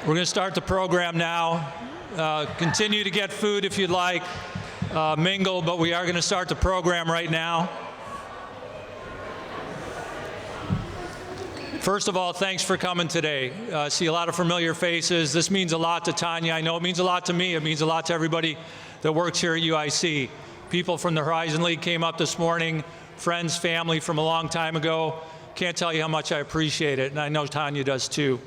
We're going to start the program now. Continue to get food if you'd like, mingle, but we are going to start the program right now. First of all, thanks for coming today. I see a lot of familiar faces. This means a lot to Tonya. I know it means a lot to me. It means a lot to everybody that works here at UIC. People from the Horizon League came up this morning, friends, family from a long time ago. Can't tell you how much I appreciate it, and I know Tonya does too.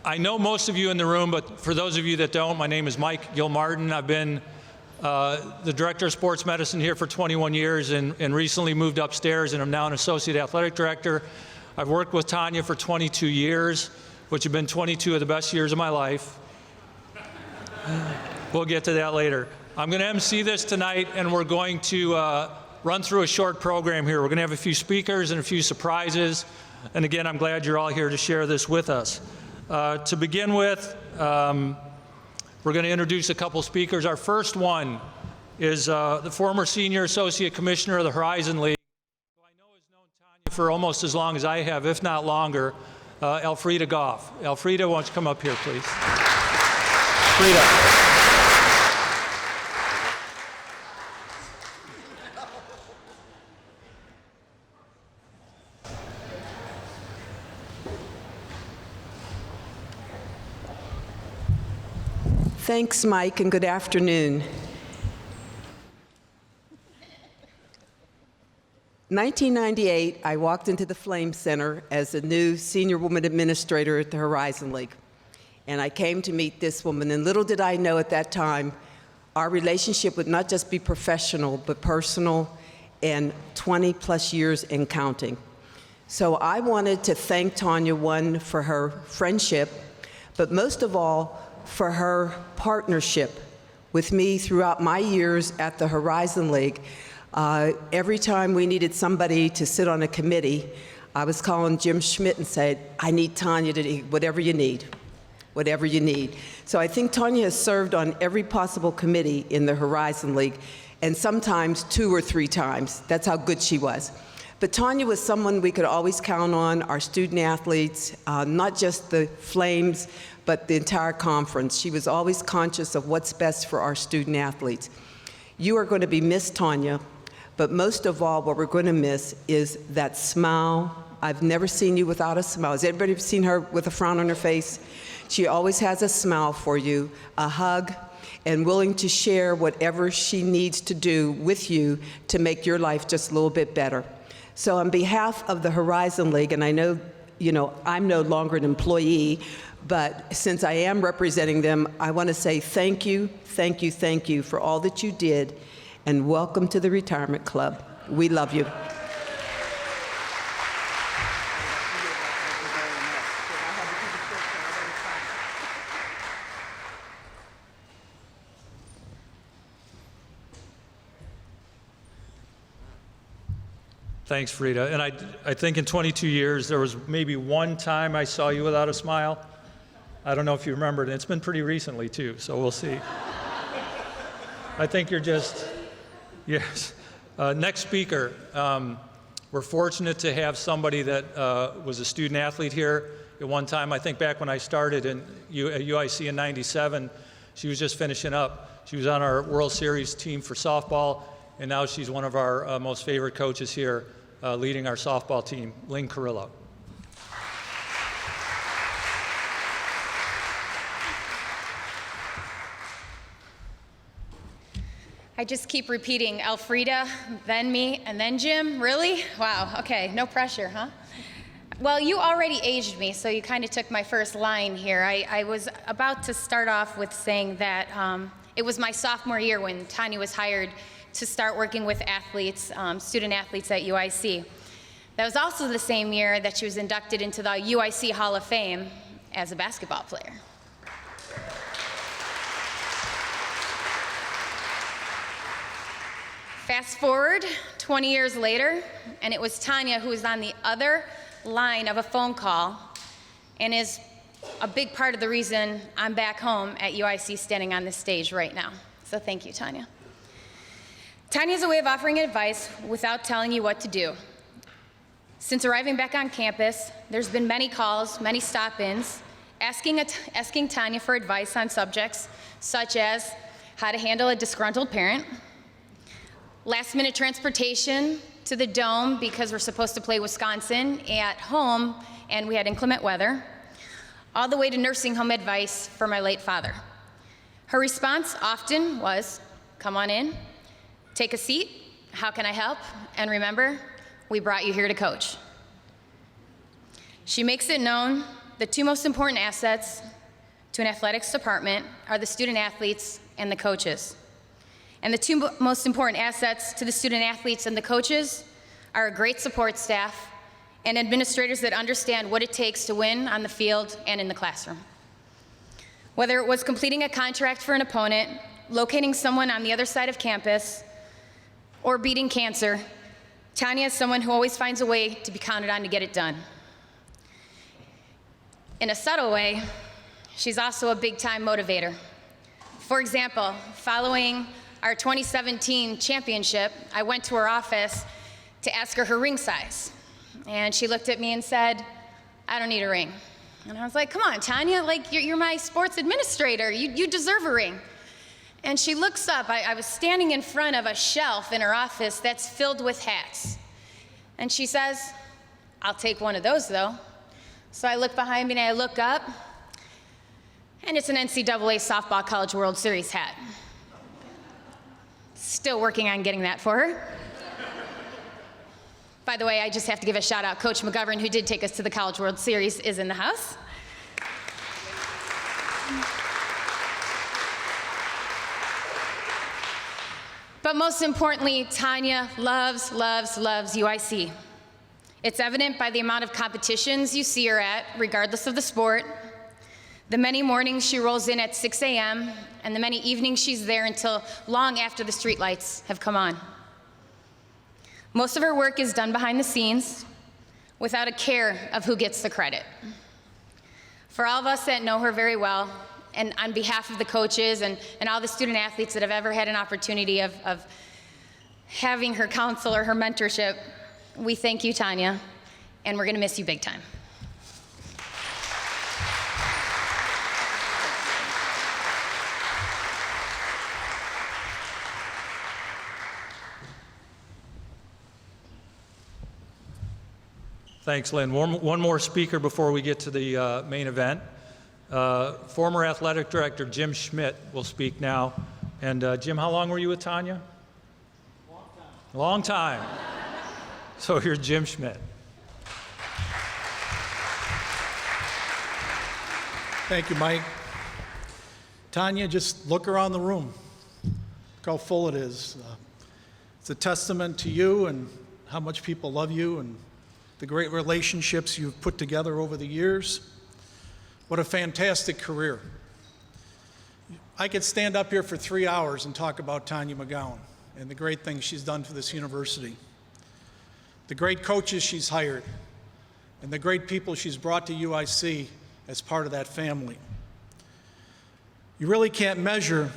I know most of you in the room, but for those of you that don't, my name is Mike Gilmartin. I've been the Director of Sports Medicine here for 21 years and recently moved upstairs, and I'm now an Associate Athletic Director. I've worked with Tonya for 22 years, which have been 22 of the best years of my life. We'll get to that later. I'm going to MC this tonight, and we're going to run through a short program here. We're going to have a few speakers and a few surprises. And again, I'm glad you're all here to share this with us. To begin with, we're going to introduce a couple speakers. Our first one is the former Senior Associate Commissioner of the Horizon League, who I know has known Tonya for almost as long as I have, if not longer, Elfrida Goff. Elfrida, why don't you come up here, please? Elfrida. Thanks, Mike, and good afternoon. 1998, I walked into the Flame Center as a new senior woman administrator at the Horizon League. And I came to meet this woman, and little did I know at that time, our relationship would not just be professional, but personal, and 20 plus years and counting. So I wanted to thank Tonya, one, for her friendship, but most of all, for her partnership with me throughout my years at the Horizon League. Every time we needed somebody to sit on a committee, I was calling Jim Schmidt and said, I need Tonya to do whatever you need, whatever you need. So I think Tonya has served on every possible committee in the Horizon League, and sometimes 2 or 3 times. That's how good she was. But Tonya was someone we could always count on, our student athletes, not just the Flames, but the entire conference. She was always conscious of what's best for our student athletes. You are going to be missed, Tonya, but most of all, what we're going to miss is that smile. I've never seen you without a smile. Has anybody seen her with a frown on her face? She always has a smile for you, a hug, and willing to share whatever she needs to do with you to make your life just a little bit better. So on behalf of the Horizon League, and I know, I'm no longer an employee, but since I am representing them, I want to say thank you, thank you, thank you for all that you did, and welcome to the Retirement Club. We love you. Thanks, Frida. And I think in 22 years, there was maybe one time I saw you without a smile. I don't know if you remember it. It's been pretty recently, too, so we'll see. I think you're just, yes. Next speaker. We're fortunate to have somebody that was a student athlete here at one time. I think back when I started at UIC in '97, she was just finishing up. She was on our World Series team for softball, and now she's one of our most favorite coaches here, leading our softball team, Lynn Carrillo. I just keep repeating Elfrida, then me, and then Jim. Really? Wow, okay, no pressure, huh? Well, you already aged me, so you kind of took my first line here. I was about to start off with saying that it was my sophomore year when Tonya was hired to start working with athletes, student athletes at UIC. That was also the same year that she was inducted into the UIC Hall of Fame as a basketball player. Fast forward 20 years later, and it was Tonya who was on the other line of a phone call and is a big part of the reason I'm back home at UIC standing on this stage right now. So thank you, Tonya. Tonya has a way of offering advice without telling you what to do. Since arriving back on campus, there's been many calls, many stop-ins, asking Tonya for advice on subjects such as how to handle a disgruntled parent, last-minute transportation to the Dome because we're supposed to play Wisconsin at home and we had inclement weather, all the way to nursing home advice for my late father. Her response often was, "Come on in, take a seat, how can I help? And remember, we brought you here to coach." She makes it known the two most important assets to an athletics department are the student athletes and the coaches. And the two most important assets to the student athletes and the coaches are a great support staff and administrators that understand what it takes to win on the field and in the classroom. Whether it was completing a contract for an opponent, locating someone on the other side of campus, or beating cancer, Tonya is someone who always finds a way to be counted on to get it done. In a subtle way, she's also a big-time motivator. For example, following our 2017 championship, I went to her office to ask her ring size. And she looked at me and said, "I don't need a ring." And I was like, "Come on, Tonya, like you're my sports administrator. You deserve a ring." And she looks up. I was standing in front of a shelf in her office that's filled with hats. And she says, "I'll take one of those, though." So I look behind me and I look up, and it's an NCAA Softball College World Series hat. Still working on getting that for her. By the way, I just have to give a shout out. Coach McGowan, who did take us to the College World Series, is in the house. But most importantly, Tonya loves, loves, loves UIC. It's evident by the amount of competitions you see her at, regardless of the sport, the many mornings she rolls in at 6 a.m., and the many evenings she's there until long after the streetlights have come on. Most of her work is done behind the scenes, without a care of who gets the credit. For all of us that know her very well, and on behalf of the coaches and all the student athletes that have ever had an opportunity of having her counsel or her mentorship, we thank you, Tonya, and we're gonna miss you big time. Thanks, Lynn. One more speaker before we get to the main event. Former athletic director Jim Schmidt will speak now. And Jim, how long were you with Tonya? Long time. So here's Jim Schmidt. Thank you, Mike. Tonya, just look around the room. Look how full it is. It's a testament to you and how much people love you and the great relationships you've put together over the years. What a fantastic career. I could stand up here for 3 hours and talk about Tonya McGowan and the great things she's done for this university, the great coaches she's hired, and the great people she's brought to UIC as part of that family. You really can't measure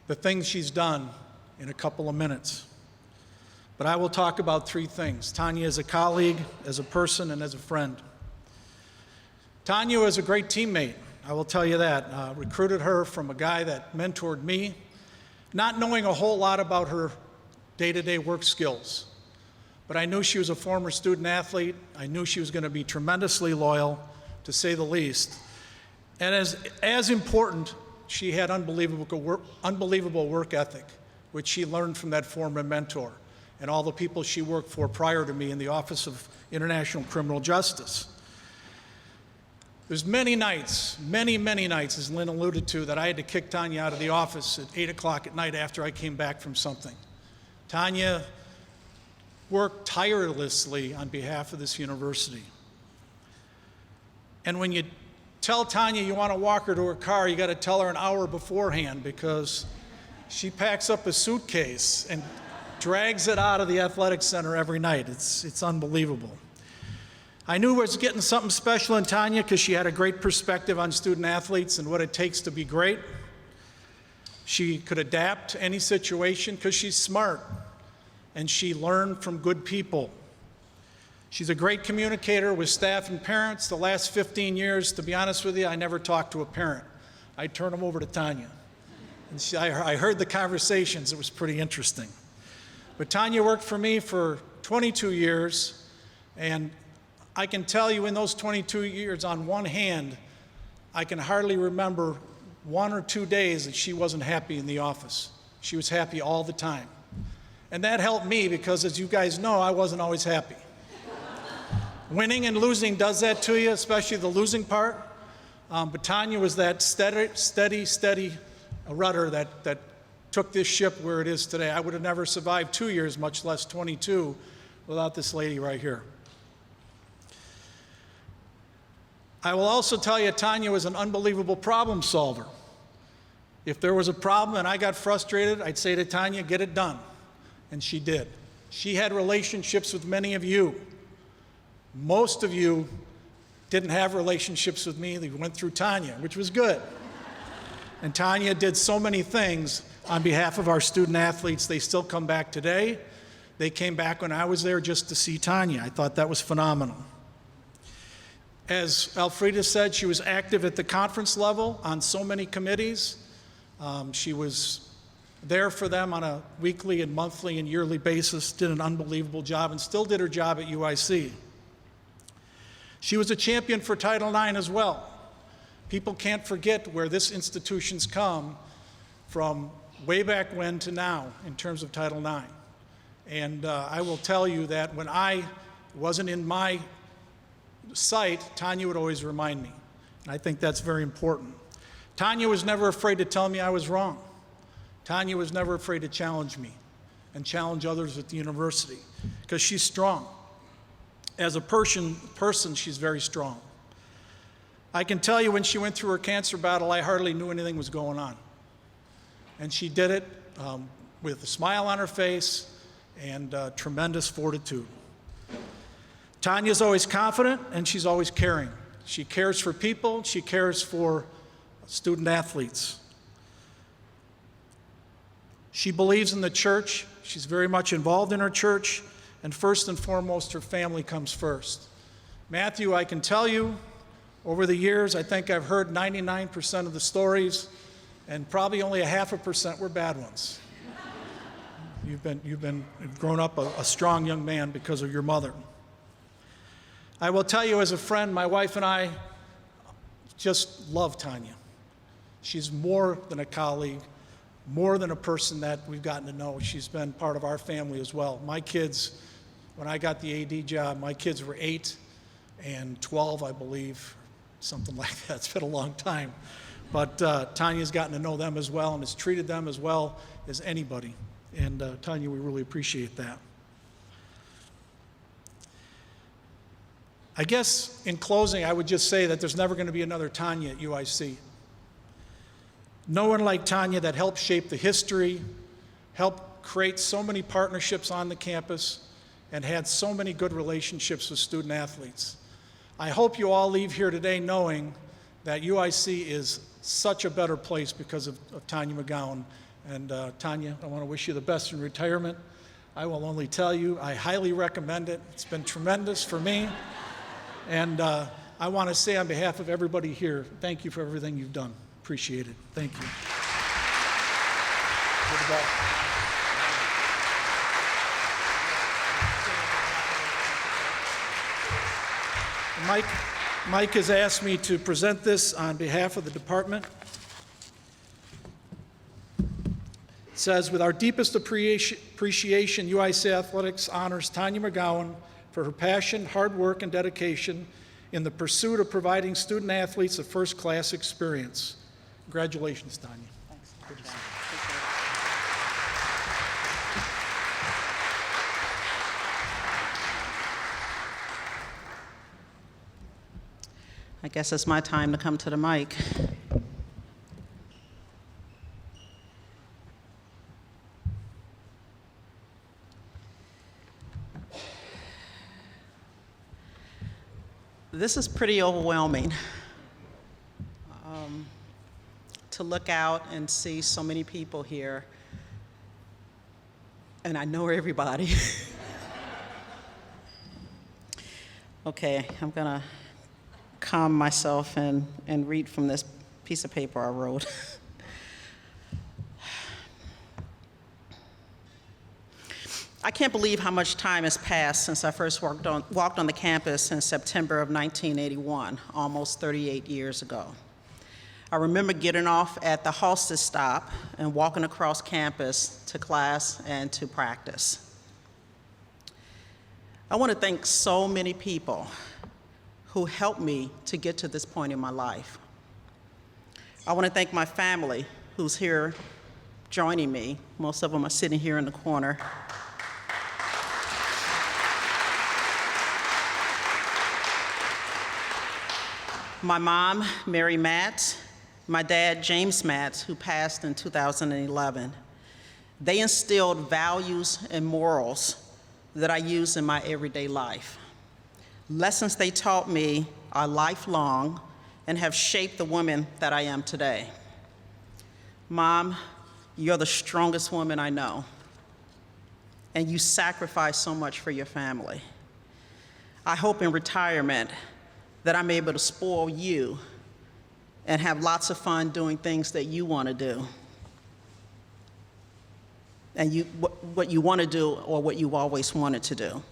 the things she's done in a couple of minutes. But I will talk about 3 things: Tonya as a colleague, as a person, and as a friend. Tonya was a great teammate, I will tell you that. Recruited her from a guy that mentored me, not knowing a whole lot about her day-to-day work skills. But I knew she was a former student athlete. I knew she was going to be tremendously loyal, to say the least. And as important, she had unbelievable work ethic, which she learned from that former mentor and all the people she worked for prior to me in the Office of International Criminal Justice. There's many nights, many nights, as Lynn alluded to, that I had to kick Tonya out of the office at 8 o'clock at night after I came back from something. Tonya worked tirelessly on behalf of this university. And when you tell Tonya you want to walk her to her car, you got to tell her an hour beforehand, because she packs up a suitcase and drags it out of the athletic center every night. It's unbelievable. I knew I was getting something special in Tonya because she had a great perspective on student athletes and what it takes to be great. She could adapt to any situation because she's smart, and she learned from good people. She's a great communicator with staff and parents. The last 15 years, to be honest with you, I never talked to a parent. I turned them over to Tonya. And I heard the conversations. It was pretty interesting. But Tonya worked for me for 22 years, and I can tell you in those 22 years, on one hand, I can hardly remember 1 or 2 days that she wasn't happy in the office. She was happy all the time. And that helped me because, as you guys know, I wasn't always happy. Winning and losing does that to you, especially the losing part. But Tonya was that steady rudder that took this ship where it is today. I would have never survived 2 years, much less 22, without this lady right here. I will also tell you, Tonya was an unbelievable problem solver. If there was a problem and I got frustrated, I'd say to Tonya, get it done. And she did. She had relationships with many of you. Most of you didn't have relationships with me. They went through Tonya, which was good. And Tonya did so many things on behalf of our student athletes. They still come back today. They came back when I was there just to see Tonya. I thought that was phenomenal. As Elfrida said, she was active at the conference level on so many committees. She was there for them on a weekly and monthly and yearly basis, did an unbelievable job, and still did her job at UIC. She was a champion for Title IX as well. People can't forget where this institution's come from way back when to now in terms of Title IX. And I will tell you that when I wasn't in my sight, Tonya would always remind me. And I think that's very important. Tonya was never afraid to tell me I was wrong. Tonya was never afraid to challenge me and challenge others at the university because she's strong. As a person, she's very strong. I can tell you when she went through her cancer battle, I hardly knew anything was going on. And she did it with a smile on her face and tremendous fortitude. Tonya's always confident and she's always caring. She cares for people, she cares for student athletes. She believes in the church, she's very much involved in her church, and first and foremost, her family comes first. Matthew, I can tell you, over the years, I think I've heard 99% of the stories, and probably only 0.5% were bad ones. You've grown up a strong young man because of your mother. I will tell you as a friend, my wife and I just love Tonya. She's more than a colleague, more than a person that we've gotten to know. She's been part of our family as well. My kids, when I got the AD job, my kids were 8 and 12, I believe, something like that. It's been a long time. But Tonya's gotten to know them as well and has treated them as well as anybody. And Tonya, we really appreciate that. I guess in closing, I would just say that there's never going to be another Tonya at UIC. No one like Tonya that helped shape the history, helped create so many partnerships on the campus, and had so many good relationships with student athletes. I hope you all leave here today knowing that UIC is such a better place because of Tonya McGowan. And Tonya, I want to wish you the best in retirement. I will only tell you, I highly recommend it. It's been tremendous for me. And I want to say on behalf of everybody here, thank you for everything you've done. Appreciate it. Thank you. Mike has asked me to present this on behalf of the department. It says, with our deepest appreciation, UIC Athletics honors Tonya McGowan for her passion, hard work, and dedication in the pursuit of providing student athletes a first-class experience. Congratulations, Tonya. Thanks. Good to see you. I guess it's my time to come to the mic. This is pretty overwhelming to look out and see so many people here, and I know everybody. Okay, I'm gonna calm myself and read from this piece of paper I wrote. I can't believe how much time has passed since I first walked on the campus in September of 1981, almost 38 years ago. I remember getting off at the Halsted stop and walking across campus to class and to practice. I want to thank so many people who helped me to get to this point in my life. I want to thank my family who's here joining me. Most of them are sitting here in the corner. My mom, Mary Matz, my dad, James Matz, who passed in 2011. They instilled values and morals that I use in my everyday life. Lessons they taught me are lifelong and have shaped the woman that I am today. Mom, you're the strongest woman I know, and you sacrifice so much for your family. I hope in retirement that I'm able to spoil you and have lots of fun doing things that you want to do. And what you want to do or what you've always wanted to do.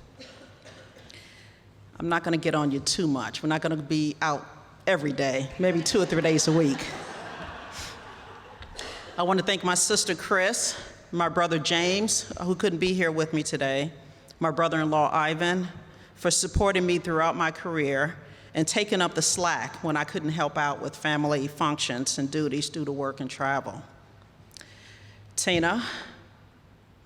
I'm not going to get on you too much. We're not going to be out every day, maybe 2 or 3 days a week. I want to thank my sister Chris, my brother James, who couldn't be here with me today, my brother-in-law Ivan, for supporting me throughout my career and taking up the slack when I couldn't help out with family functions and duties due to work and travel. Tina,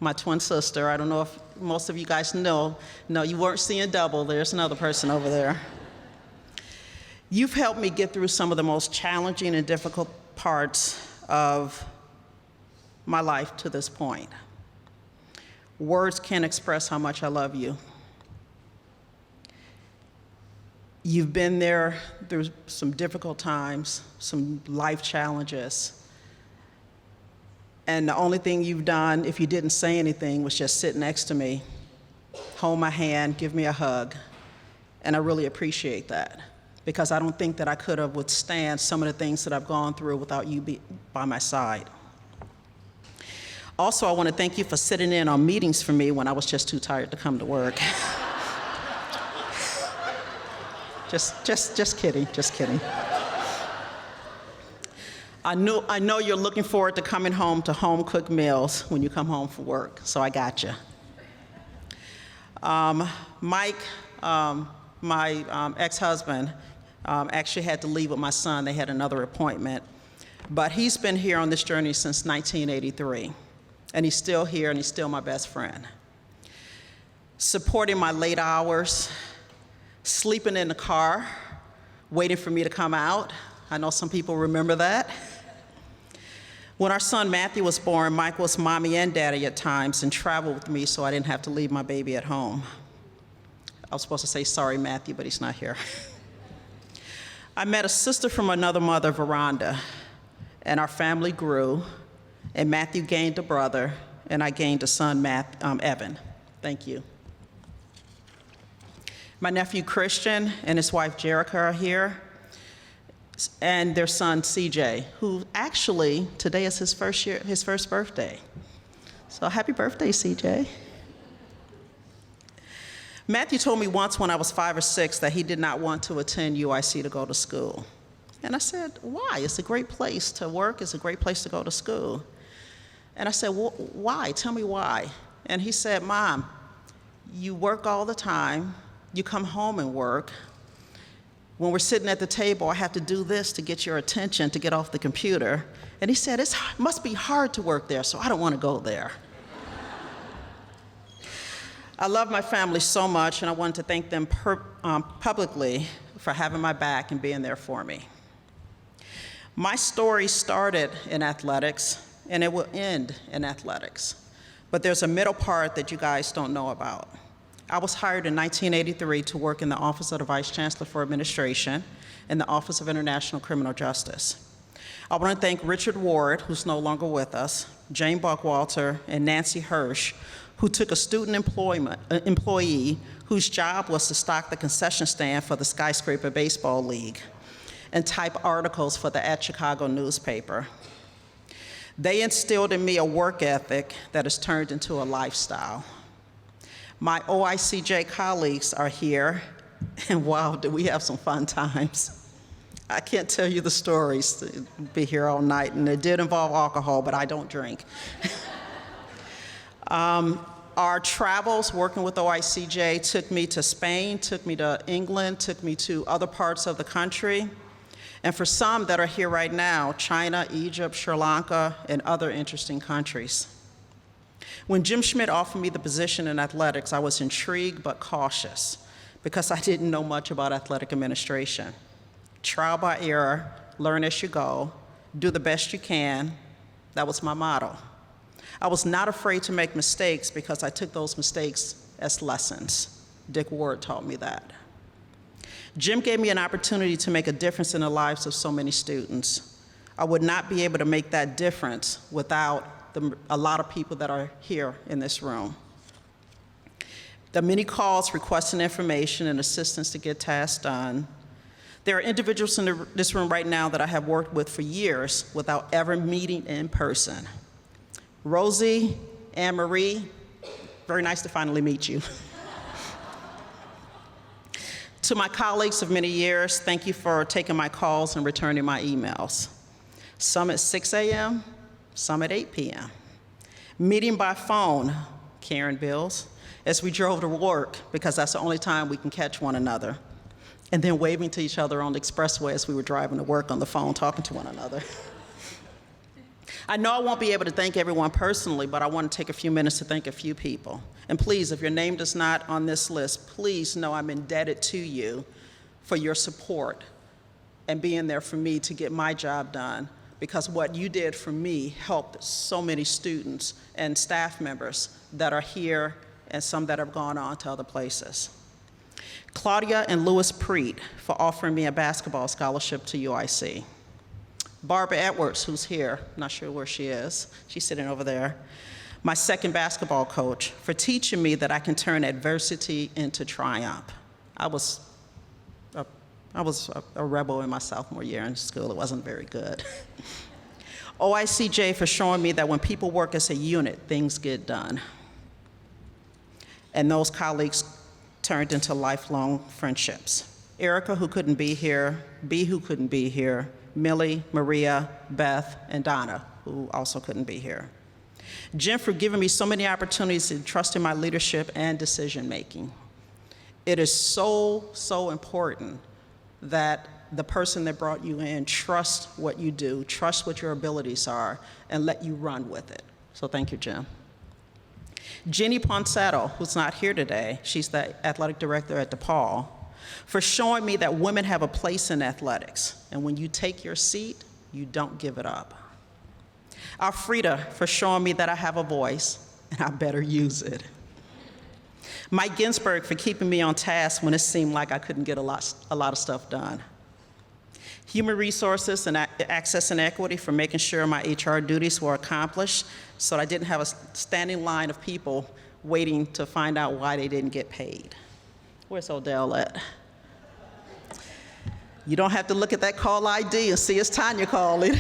my twin sister, I don't know if most of you guys know. No, you weren't seeing double. There's another person over there. You've helped me get through some of the most challenging and difficult parts of my life to this point. Words can't express how much I love you. You've been there through some difficult times, some life challenges. And the only thing you've done, if you didn't say anything, was just sit next to me, hold my hand, give me a hug. And I really appreciate that, because I don't think that I could have withstand some of the things that I've gone through without you by my side. Also, I want to thank you for sitting in on meetings for me when I was just too tired to come to work. Just kidding, just kidding. I know you're looking forward to coming home to home-cooked meals when you come home from work, so I got you. Mike, my ex-husband, actually had to leave with my son. They had another appointment. But he's been here on this journey since 1983, and he's still here, and he's still my best friend. Supporting my late hours, sleeping in the car, waiting for me to come out. I know some people remember that. When our son Matthew was born, Mike was mommy and daddy at times and traveled with me so I didn't have to leave my baby at home. I was supposed to say sorry, Matthew, but he's not here. I met a sister from another mother, Veranda, and our family grew, and Matthew gained a brother, and I gained a son, Evan. Thank you. My nephew Christian and his wife Jerica are here, and their son CJ, who actually today is his first birthday. So happy birthday, CJ. Matthew told me once when I was 5 or 6 that he did not want to attend UIC to go to school. And I said, why? It's a great place to work. It's a great place to go to school. And I said, well, why? Tell me why. And he said, Mom, you work all the time. You come home and work. When we're sitting at the table, I have to do this to get your attention, to get off the computer. And he said, it must be hard to work there, so I don't want to go there. I love my family so much, and I wanted to thank them publicly for having my back and being there for me. My story started in athletics, and it will end in athletics. But there's a middle part that you guys don't know about. I was hired in 1983 to work in the Office of the Vice Chancellor for Administration and the Office of International Criminal Justice. I want to thank Richard Ward, who's no longer with us, Jane Buckwalter, and Nancy Hirsch, who took a student employee whose job was to stock the concession stand for the Skyscraper Baseball League and type articles for the At Chicago newspaper. They instilled in me a work ethic that has turned into a lifestyle. My OICJ colleagues are here, and wow, do we have some fun times. I can't tell you the stories, be here all night, and it did involve alcohol, but I don't drink. Our travels working with OICJ took me to Spain, took me to England, took me to other parts of the country. And for some that are here right now, China, Egypt, Sri Lanka, and other interesting countries. When Jim Schmidt offered me the position in athletics, I was intrigued but cautious because I didn't know much about athletic administration. Trial by error, learn as you go, do the best you can. That was my motto. I was not afraid to make mistakes because I took those mistakes as lessons. Dick Ward taught me that. Jim gave me an opportunity to make a difference in the lives of so many students. I would not be able to make that difference without a lot of people that are here in this room. The many calls requesting information and assistance to get tasks done. There are individuals in this room right now that I have worked with for years without ever meeting in person. Rosie, Anne-Marie, very nice to finally meet you. To my colleagues of many years, thank you for taking my calls and returning my emails. Some at 6 a.m., some at 8 p.m. Meeting by phone, Karen Bills, as we drove to work because that's the only time we can catch one another. And then waving to each other on the expressway as we were driving to work on the phone, talking to one another. I know I won't be able to thank everyone personally, but I want to take a few minutes to thank a few people. And please, if your name is not on this list, please know I'm indebted to you for your support and being there for me to get my job done, because what you did for me helped so many students and staff members that are here and some that have gone on to other places. Claudia and Louis Preet for offering me a basketball scholarship to UIC. Barbara Edwards, who's here, not sure where she is, she's sitting over there. My second basketball coach for teaching me that I can turn adversity into triumph. I was a rebel in my sophomore year in school. It wasn't very good. OICJ for showing me that when people work as a unit, things get done. And those colleagues turned into lifelong friendships. Erica, who couldn't be here, B, who couldn't be here, Millie, Maria, Beth, and Donna, who also couldn't be here. Jim for giving me so many opportunities and trusting my leadership and decision-making. It is so, so important that the person that brought you in trust what you do, trust what your abilities are, and let you run with it. So thank you, Jim. Jenny Ponsetto, who's not here today, she's the athletic director at DePaul, for showing me that women have a place in athletics, and when you take your seat, you don't give it up. Alfreda for showing me that I have a voice, and I better use it. Mike Ginsberg for keeping me on task when it seemed like I couldn't get a lot of stuff done. Human Resources and Access and Equity for making sure my HR duties were accomplished so I didn't have a standing line of people waiting to find out why they didn't get paid. Where's Odell at? You don't have to look at that call ID and see it's Tonya calling.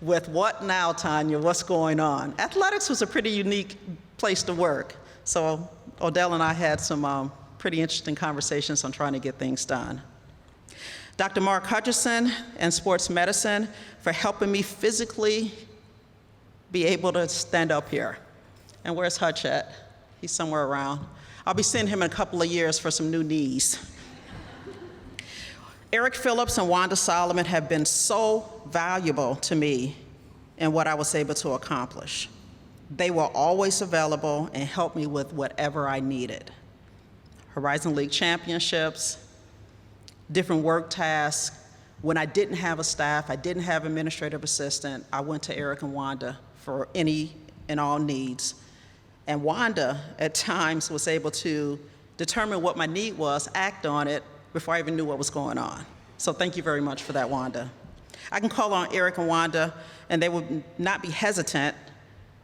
With what now, Tonya? What's going on? Athletics was a pretty unique place to work. So Odell and I had some pretty interesting conversations on trying to get things done. Dr. Mark Hutchison and sports medicine for helping me physically be able to stand up here. And where's Hutch at? He's somewhere around. I'll be seeing him in a couple of years for some new knees. Eric Phillips and Wanda Solomon have been so valuable to me in what I was able to accomplish. They were always available and helped me with whatever I needed. Horizon League championships, different work tasks. When I didn't have a staff, I didn't have administrative assistant, I went to Eric and Wanda for any and all needs. And Wanda, at times, was able to determine what my need was, act on it, before I even knew what was going on. So thank you very much for that, Wanda. I can call on Eric and Wanda, and they would not be hesitant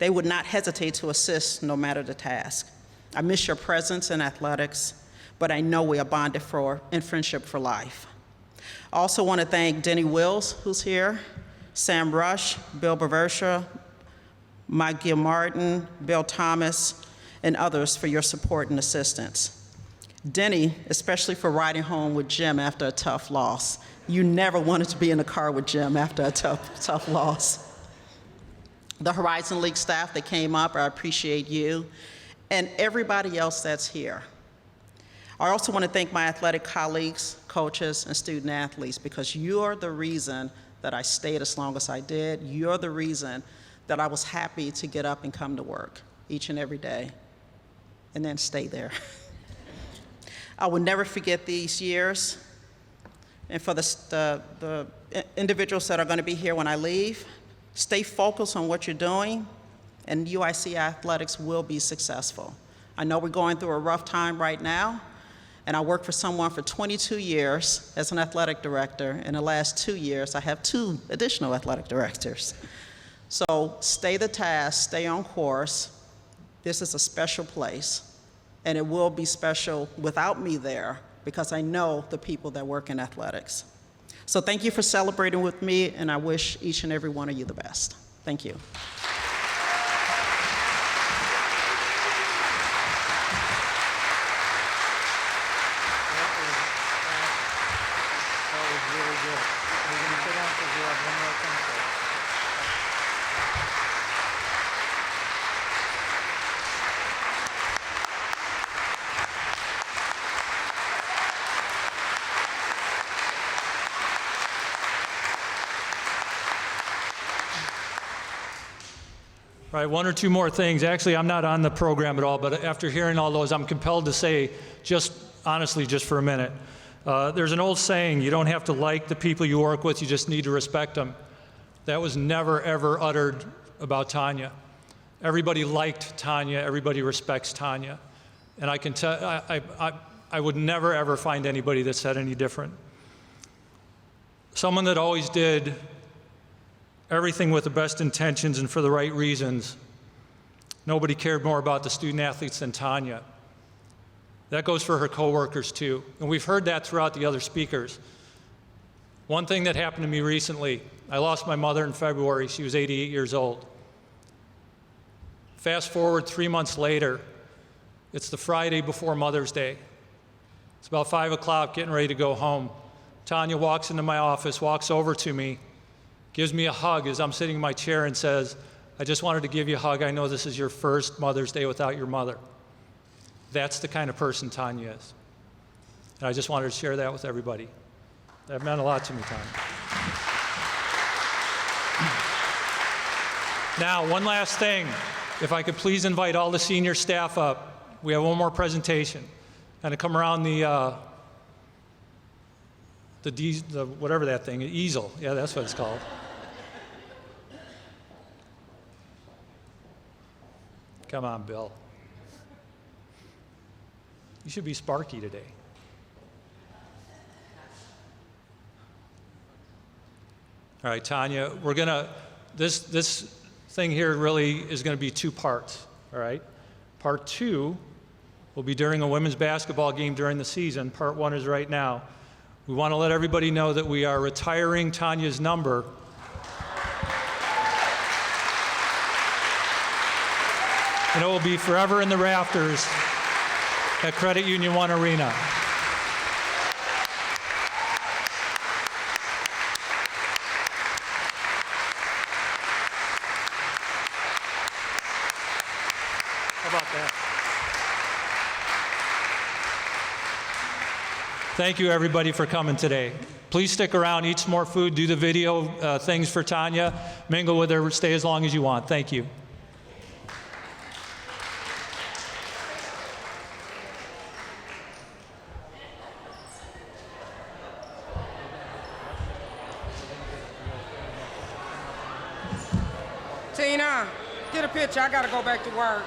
They would not hesitate to assist no matter the task. I miss your presence in athletics, but I know we are bonded in friendship for life. I also want to thank Denny Wills, who's here, Sam Rush, Bill Baversha, Mike Gilmartin, Bill Thomas, and others for your support and assistance. Denny, especially for riding home with Jim after a tough loss. You never wanted to be in the car with Jim after a tough loss. The Horizon League staff that came up, I appreciate you, and everybody else that's here. I also want to thank my athletic colleagues, coaches, and student athletes, because you're the reason that I stayed as long as I did. You're the reason that I was happy to get up and come to work each and every day, and then stay there. I will never forget these years. And for the individuals that are going to be here when I leave, stay focused on what you're doing, and UIC athletics will be successful. I know we're going through a rough time right now, and I worked for someone for 22 years as an athletic director. In the last 2 years, I have 2 additional athletic directors. So stay the task, stay on course. This is a special place, and it will be special without me there, because I know the people that work in athletics. So thank you for celebrating with me, and I wish each and every one of you the best. Thank you. All right, 1 or 2 more things. Actually, I'm not on the program at all, but after hearing all those, I'm compelled to say, just honestly, just for a minute, there's an old saying, you don't have to like the people you work with, you just need to respect them. That was never, ever uttered about Tonya. Everybody liked Tonya, everybody respects Tonya. And I can tell, I would never, ever find anybody that said any different. Someone that always did everything with the best intentions and for the right reasons. Nobody cared more about the student athletes than Tonya. That goes for her coworkers too. And we've heard that throughout the other speakers. One thing that happened to me recently, I lost my mother in February. She was 88 years old. Fast forward 3 months later, it's the Friday before Mother's Day. It's about 5 o'clock, getting ready to go home. Tonya walks into my office, walks over to me, gives me a hug as I'm sitting in my chair and says, I just wanted to give you a hug. I know this is your first Mother's Day without your mother. That's the kind of person Tonya is. And I just wanted to share that with everybody. That meant a lot to me, Tonya. Now, one last thing. If I could please invite all the senior staff up. We have one more presentation. And to come around the whatever that thing, easel. Yeah, that's what it's called. Come on, Bill. You should be Sparky today. All right, Tonya, we're gonna, this thing here really is gonna be 2 parts, all right? Part 2 will be during a women's basketball game during the season. Part 1 is right now. We want to let everybody know that we are retiring Tonya's number. And it will be forever in the rafters at Credit Union One Arena. How about that? Thank you, everybody, for coming today. Please stick around, eat some more food, do the video things for Tonya, mingle with her, stay as long as you want. Thank you. Tina, get a picture. I got to go back to work.